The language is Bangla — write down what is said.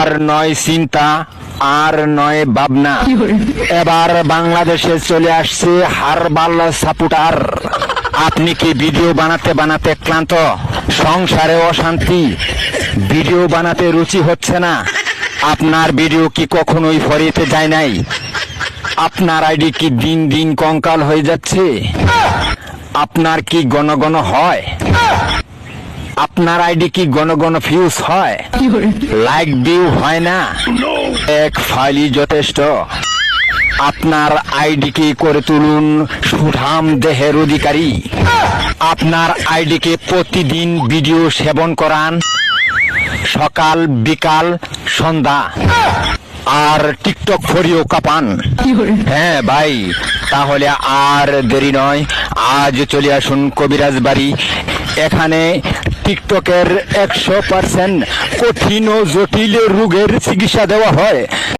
আর নয় চিন্তা, আর নয় ভাবনা, এবার বাংলাদেশে চলে আসছে হারবাল সাপোর্টার। আপনি কি ভিডিও বানাতে বানাতে ক্লান্ত, সংসারে অশান্তি, ভিডিও বানাতে রুচি হচ্ছে না? আপনার ভিডিও কি কখনোই ফরিতে যায় নাই? আপনার আইডি কি দিন দিন কঙ্কাল হয়ে যাচ্ছে? আপনার কি ঘন ঘন হয়? আপনার আইডি কি ঘন ঘন ফিউজ হয়? লাইক ভিউ হয় না? এক ফাইলই যথেষ্ট। আপনার আইডিকে করে তুলুন সুঠাম দেহের অধিকারী। আপনার আইডিকে প্রতিদিন ভিডিও সেবন করান, সকাল বিকাল সন্ধ্যা, আর টিকটক ফরিও কাপান। হ্যাঁ ভাই, তাহলে আর দেরি নয়, আজ চলে আসুন কবিরাজ বাড়ি। এখানে টিকটকের 100% কঠিন ও জটিল রোগের চিকিৎসা দেওয়া হয়।